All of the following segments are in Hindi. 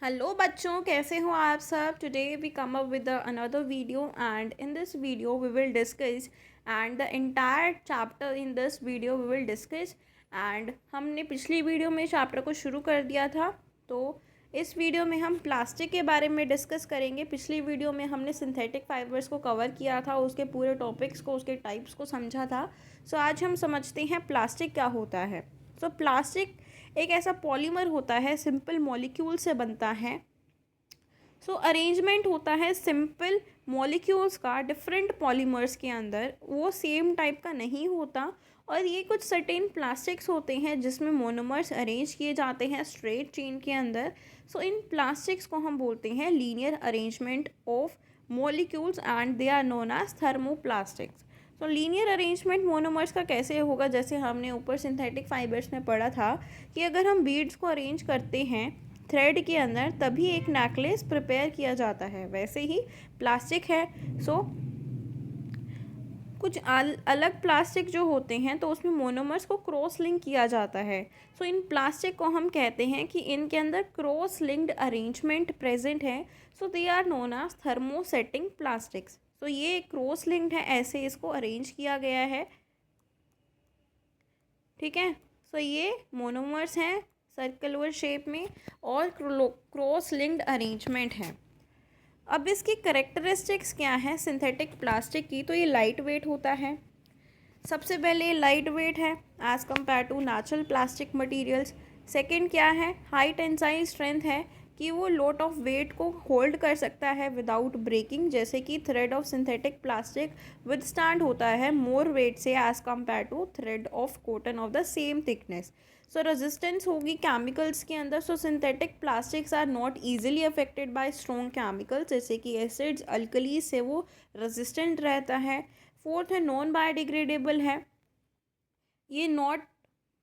हेलो बच्चों, कैसे हो आप सब। Today we come up with another video and in this video we will discuss and the entire chapter in this video we will discuss. And हमने पिछली वीडियो में चैप्टर को शुरू कर दिया था, तो इस वीडियो में हम प्लास्टिक के बारे में डिस्कस करेंगे। पिछली वीडियो में हमने सिंथेटिक फाइबर्स को कवर किया था, उसके पूरे टॉपिक्स को, उसके टाइप्स को समझा था। सो आज हम समझते हैं प्लास्टिक क्या होता है। सो प्लास्टिक एक ऐसा पॉलीमर होता है, सिंपल मॉलिक्यूल से बनता है। सो अरेंजमेंट होता है सिंपल मॉलिक्यूल्स का डिफरेंट पॉलीमर्स के अंदर, वो सेम टाइप का नहीं होता। और ये कुछ सर्टेन प्लास्टिक्स होते हैं जिसमें मोनोमर्स अरेंज किए जाते हैं स्ट्रेट चेन के अंदर। सो इन प्लास्टिक्स को हम बोलते हैं linear arrangement of molecules and they are known as thermoplastics. तो लीनियर अरेंजमेंट मोनोमर्स का कैसे होगा, जैसे हमने ऊपर सिंथेटिक फाइबर्स में पढ़ा था कि अगर हम बीड्स को अरेंज करते हैं थ्रेड के अंदर तभी एक नेकलेस प्रिपेयर किया जाता है, वैसे ही प्लास्टिक है। सो कुछ अलग प्लास्टिक जो होते हैं तो उसमें मोनोमर्स को क्रॉस लिंक किया जाता है। सो इन प्लास्टिक को हम कहते हैं कि इनके अंदर क्रॉस लिंक्ड अरेंजमेंट प्रेजेंट है। So they are known as thermosetting plastics. तो ये क्रॉस लिंक्ड है, ऐसे इसको अरेंज किया गया है। ठीक है। सो ये मोनोमर्स हैं सर्कुलर शेप में और क्रॉस लिंक्ड अरेंजमेंट है। अब इसकी करेक्टरिस्टिक्स क्या है सिंथेटिक प्लास्टिक की, तो ये लाइट वेट होता है। सबसे पहले लाइट वेट है as compare to natural plastic materials. Second क्या है, हाई टेंसाइल स्ट्रेंथ है कि वो लोट ऑफ वेट को होल्ड कर सकता है विदाउट ब्रेकिंग, जैसे कि thread of synthetic plastic withstand होता है मोर वेट से as compare to thread of cotton of the same thickness. So resistance होगी केमिकल्स के अंदर। So synthetic plastics are not easily affected by strong chemicals, जैसे कि एसिड्स अल्कलीज से वो रेजिस्टेंट रहता है। फोर्थ है नॉन बायोडिग्रेडेबल है, ये नॉट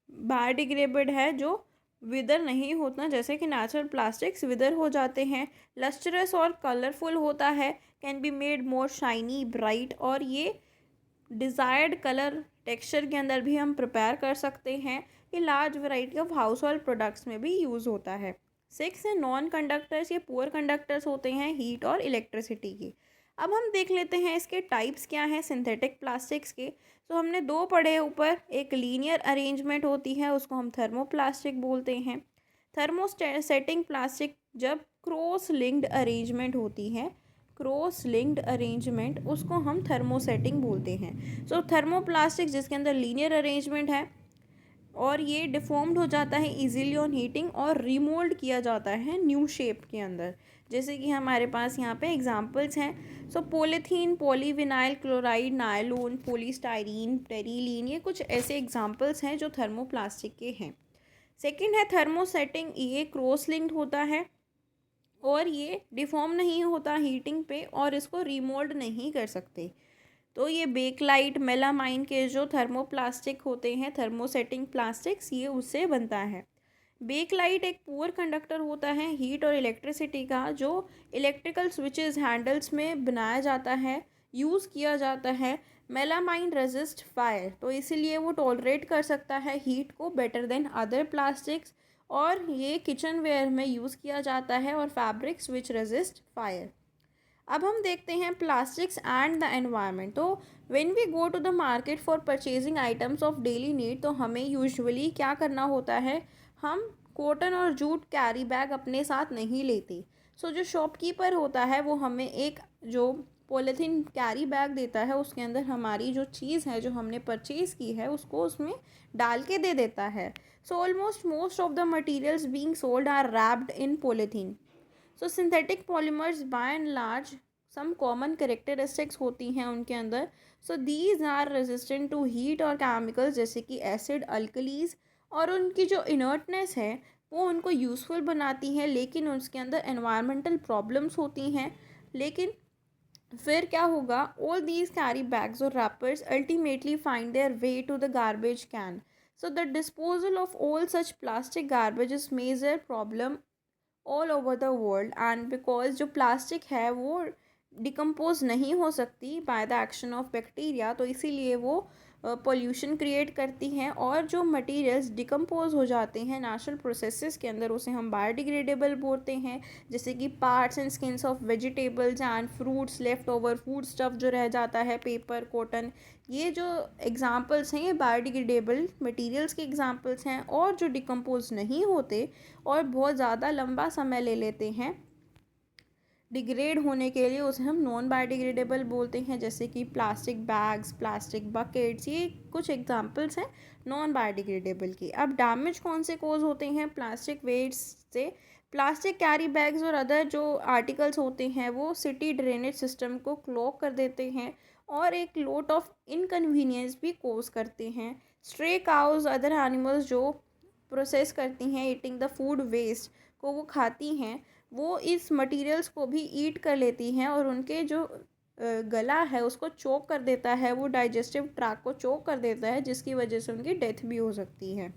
बायोडिग्रेडेबल है, जो विदर नहीं होता, जैसे कि नेचुरल प्लास्टिक्स विदर हो जाते हैं। लस्टरस और कलरफुल होता है, can be made more shiny bright, और ये डिज़ायर्ड कलर टेक्सचर के अंदर भी हम प्रिपेयर कर सकते हैं। ये large variety of house hold products में भी यूज़ होता है। सिक्स है नॉन कंडक्टर्स, ये पुअर कंडक्टर्स होते हैं हीट और इलेक्ट्रिसिटी की। अब हम देख लेते हैं इसके टाइप्स क्या हैं सिंथेटिक प्लास्टिक्स के। तो हमने दो पढ़े ऊपर, एक लीनियर अरेंजमेंट होती है, उसको हम थर्मोप्लास्टिक बोलते हैं। थर्मोसेटिंग प्लास्टिक जब क्रॉस लिंक्ड अरेंजमेंट होती है, क्रॉस लिंक्ड अरेंजमेंट, उसको हम थर्मोसेटिंग बोलते हैं। सो थर्मोप्लास्टिक जिसके अंदर लीनियर अरेंजमेंट है और ये डिफॉर्म्ड हो जाता है इजीली ऑन हीटिंग और रिमोल्ड किया जाता है न्यू शेप के अंदर, जैसे कि हमारे पास यहाँ पे एग्जांपल्स हैं। So polythene, polyvinyl chloride, nylon, polystyrene, terylene, ये कुछ ऐसे एग्जांपल्स हैं जो थर्मोप्लास्टिक के हैं। सेकंड है थर्मोसेटिंग, ये क्रॉस लिंक्ड होता है और ये डिफॉर्म नहीं होता हीटिंग पे और इसको रिमोल्ड नहीं कर सकते। तो ये बेकलाइट, मेलामाइन के जो थर्मोप्लास्टिक होते हैं, थर्मोसेटिंग प्लास्टिक्स, ये उससे बनता है। बेकलाइट एक पुअर कंडक्टर होता है हीट और इलेक्ट्रिसिटी का, जो इलेक्ट्रिकल स्विचेस हैंडल्स में बनाया जाता है, यूज़ किया जाता है। मेलामाइन रेजिस्ट फायर, तो इसीलिए वो टॉलरेट कर सकता है हीट को बेटर देन अदर प्लास्टिक्स, और ये किचन वेयर में यूज़ किया जाता है, और फैब्रिक्स विच रेजिस्ट फायर। अब हम देखते हैं प्लास्टिक्स एंड द एनवायरनमेंट। तो when we go to the market for purchasing items of daily need, तो हमें यूजुअली क्या करना होता है, हम कॉटन और जूट कैरी बैग अपने साथ नहीं लेते। सो जो शॉपकीपर होता है वो हमें एक जो पॉलीथीन कैरी बैग देता है, उसके अंदर हमारी जो चीज़ है जो हमने परचेज़ की है उसको उसमें डाल के दे देता है। So almost most of the materials being sold are wrapped in polythene. So synthetic polymers by and large some common characteristics होती हैं उनके अंदर। So these are resistant to heat और केमिकल्स, जैसे कि एसिड, अल्कलीज, और उनकी जो इनर्टनेस है वो उनको यूज़फुल बनाती है, लेकिन उसके अंदर एनवायरमेंटल प्रॉब्लम्स होती हैं। लेकिन फिर क्या होगा, ऑल दीज कैरी बैग्स और wrappers ultimately find their way to the garbage can. So the disposal of all such plastic garbage is major problem all over the world, and because जो प्लास्टिक है वो डिकम्पोज नहीं हो सकती by the action of bacteria, तो इसीलिए वो पोल्यूशन क्रिएट करती हैं, और जो मटेरियल्स डिकम्पोज हो जाते हैं नेचुरल प्रोसेसेस के अंदर उसे हम बायोडिग्रेडेबल बोलते हैं, जैसे कि parts and skins of vegetables and fruits, left over food stuff जो रह जाता है, पेपर, कॉटन, ये जो एग्जांपल्स हैं ये बायोडिग्रेडेबल मटेरियल्स के एग्जांपल्स हैं। और जो डिकम्पोज नहीं होते और बहुत ज़्यादा लंबा समय ले लेते हैं डिग्रेड होने के लिए, उसे हम नॉन बायोडिग्रेडेबल बोलते हैं, जैसे कि प्लास्टिक बैग्स, प्लास्टिक बकेट्स, ये कुछ एग्जांपल्स हैं नॉन बायोडिग्रेडेबल की। अब डैमेज कौन से कोज होते हैं प्लास्टिक वेस्ट से? प्लास्टिक कैरी बैग्स और अदर जो आर्टिकल्स होते हैं वो सिटी ड्रेनेज सिस्टम को क्लॉग कर देते हैं और एक लॉट ऑफ इनकन्वीनियंस भी कोज करते हैं। स्ट्रे काउज, अदर एनिमल्स जो प्रोसेस करती हैं ईटिंग द फूड वेस्ट को, वो खाती हैं, वो इस मटेरियल्स को भी ईट कर लेती हैं और उनके जो गला है उसको चोक कर देता है, वो डाइजेस्टिव ट्रैक को चोक कर देता है, जिसकी वजह से उनकी डेथ भी हो सकती है।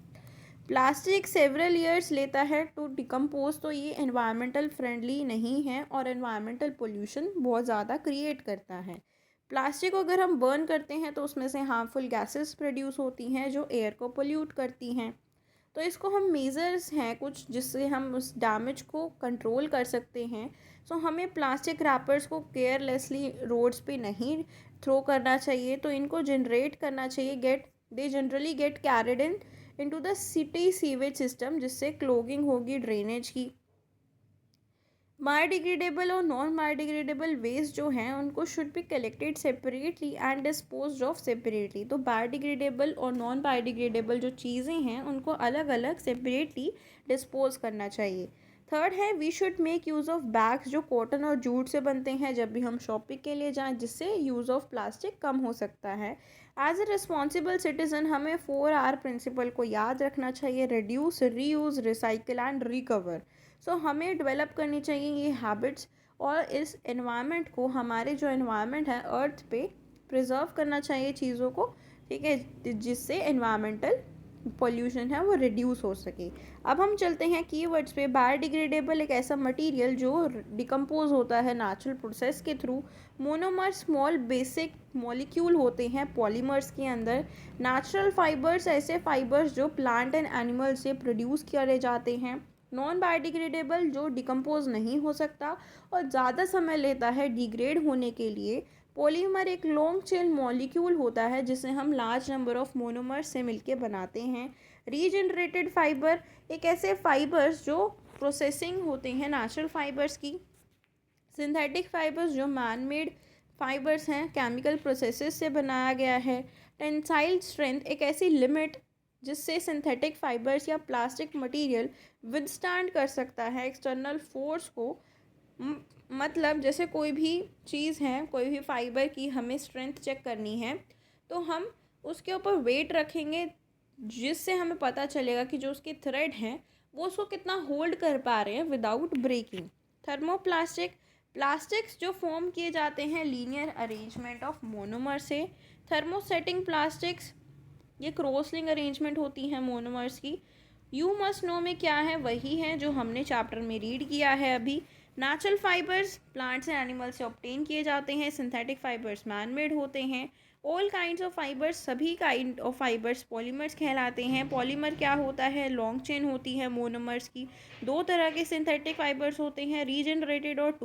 प्लास्टिक सेवरल ईयर्स लेता है टू डिकम्पोज, तो ये एनवायरमेंटल फ्रेंडली नहीं है और एनवायरमेंटल पोल्यूशन बहुत ज़्यादा क्रिएट करता है। प्लास्टिक को अगर हम बर्न करते हैं तो उसमें से हार्मफुल गैसेस प्रोड्यूस होती हैं जो एयर को पोल्यूट करती हैं। तो इसको हम मेज़र्स हैं कुछ जिससे हम उस डैमेज को कंट्रोल कर सकते हैं। सो हमें प्लास्टिक रैपर्स को केयरलेसली रोड्स पे नहीं थ्रो करना चाहिए, तो इनको जनरेट करना चाहिए, they generally get carried into the city sewage system, जिससे क्लोगिंग होगी ड्रेनेज की। बायोडिग्रेडेबल और नॉन बायोडिग्रेडेबल वेस्ट जो हैं उनको should be collected separately and disposed of separately. तो बायोडिग्रेडेबल और नॉन बायोडिग्रेडेबल जो चीज़ें हैं उनको अलग अलग सेपरेटली डिस्पोज करना चाहिए। थर्ड है, we should make use of bags जो कॉटन और जूट से बनते हैं जब भी हम शॉपिंग के लिए जाएं, जिससे यूज़ ऑफ प्लास्टिक कम हो सकता है। एज ए रिस्पॉन्सिबल सिटीज़न हमें 4R प्रिंसिपल को याद रखना चाहिए: reduce, reuse, recycle and recover. So हमें डेवलप करनी चाहिए ये हैबिट्स और इस एनवायरनमेंट को, हमारे जो एनवायरनमेंट है अर्थ पे, प्रिजर्व करना चाहिए चीज़ों को, ठीक है, जिससे एनवायरमेंटल पोल्यूशन है वो रिड्यूस हो सके। अब हम चलते हैं कीवर्ड्स पे। बायोडिग्रेडेबल एक ऐसा मटेरियल जो डिकम्पोज होता है नेचुरल प्रोसेस के through. Monomer small basic molecule होते हैं पॉलीमर्स के अंदर। नेचुरल फाइबर्स ऐसे फाइबर्स जो प्लांट एंड एनिमल से प्रोड्यूस किए जाते हैं। नॉन बायोडिग्रेडेबल जो डिकम्पोज नहीं हो सकता और ज़्यादा समय लेता है डिग्रेड होने के लिए। पॉलीमर एक लॉन्ग चेन मॉलिक्यूल होता है जिसे हम लार्ज नंबर ऑफ मोनोमर्स से मिलके बनाते हैं। रीजनरेटेड फाइबर एक ऐसे फाइबर्स जो प्रोसेसिंग होते हैं नेचुरल फाइबर्स की। सिंथेटिक फाइबर्स जो मैन मेड फाइबर्स हैं, केमिकल प्रोसेसेस से बनाया गया है। टेंसाइल स्ट्रेंथ एक ऐसी लिमिट जिससे सिंथेटिक फाइबर्स या प्लास्टिक मटेरियल विदस्टैंड कर सकता है एक्सटर्नल फोर्स को। मतलब जैसे कोई भी चीज़ है, कोई भी फाइबर की हमें स्ट्रेंथ चेक करनी है तो हम उसके ऊपर वेट रखेंगे, जिससे हमें पता चलेगा कि जो उसके थ्रेड हैं वो उसको कितना होल्ड कर पा रहे हैं विदाउट ब्रेकिंग। थर्मोप्लास्टिक प्लास्टिक्स जो फॉर्म किए जाते हैं लीनियर अरेंजमेंट ऑफ मोनोमर से। थर्मोसेटिंग प्लास्टिक्स ये क्रॉसलिंग अरेंजमेंट होती हैं मोनोमर्स की। यू मस्ट नो में क्या है वही है जो हमने चैप्टर में रीड किया है अभी। Natural fibres plants and animals से ऑब्टेन किए जाते हैं। सिंथेटिक फाइबर्स मैन मेड होते हैं। ऑल काइंड्स ऑफ फाइबर्स सभी काइंड ऑफ फाइबर्स पॉलीमर्स कहलाते हैं। पॉलीमर क्या होता है? लॉन्ग चेन होती है मोनोमर्स की। दो तरह के सिंथेटिक फाइबर्स होते हैं, रीजनरेटेड और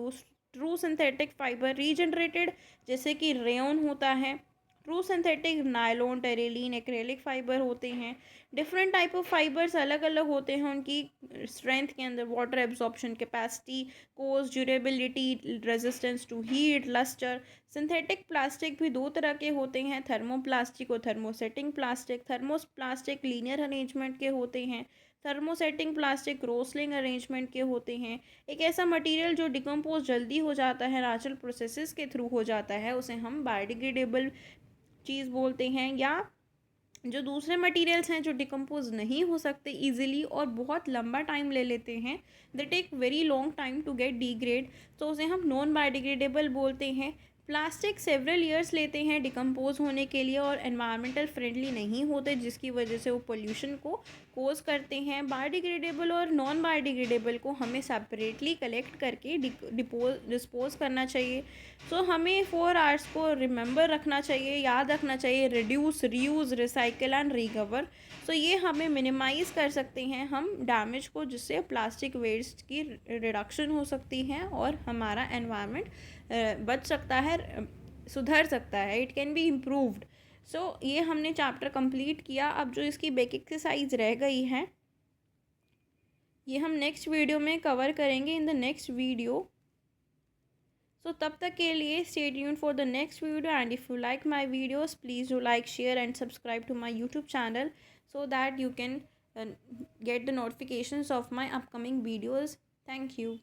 ट्रू सिंथेटिक फाइबर। रीजनरेटेड जैसे कि रेयन होता है। True synthetic nylon, terylene, acrylic fibre होते हैं। डिफरेंट टाइप ऑफ फाइबर्स अलग अलग होते हैं उनकी स्ट्रेंथ के अंदर। Water absorption capacity, coarse, durability, resistance to heat, lustre. Synthetic plastic भी दो तरह के होते हैं, थर्मोप्लास्टिक और thermosetting plastic. Thermoplastic linear arrangement के होते हैं, थर्मोसेटिंग प्लास्टिक क्रॉसलिंग अरेंजमेंट के होते हैं। एक ऐसा मटेरियल जो डिकम्पोज जल्दी हो जाता है, नेचुरल प्रोसेसेस के थ्रू हो जाता है, उसे हम बायोडिग्रेडेबल चीज़ बोलते हैं। या जो दूसरे मटेरियल्स हैं जो डिकम्पोज नहीं हो सकते इजीली और बहुत लंबा टाइम ले लेते हैं, they take very long time to get degrade, तो उसे हम नॉन बायोडिग्रेडेबल बोलते हैं। प्लास्टिक सेवरल ईयर्स लेते हैं डिकम्पोज होने के लिए और एनवायरमेंटल फ्रेंडली नहीं होते, जिसकी वजह से वो पोल्यूशन को डिस्पोज करते हैं। बायोडिग्रेडेबल और नॉन बायोडिग्रेडेबल को हमें सेपरेटली कलेक्ट करके डिस्पोज करना चाहिए। सो हमें 4 आवर्स को रिमेंबर रखना चाहिए, याद रखना चाहिए, reduce, reuse, recycle and recover. So ये हमें मिनिमाइज़ कर सकते हैं हम डैमेज को, जिससे प्लास्टिक वेस्ट की रिडक्शन हो सकती है और हमारा एनवायरनमेंट बच सकता है, सुधर सकता है, इट कैन बी इम्प्रूव्ड। सो ये हमने चैप्टर कंप्लीट किया। अब जो इसकी बेक एक्सरसाइज रह गई है ये हम नेक्स्ट वीडियो में कवर करेंगे in the next video. So तब तक के लिए stay tuned for the next video, and if you like my videos please do like, share and subscribe to my YouTube channel so that you can get the notifications of my upcoming videos. Thank you.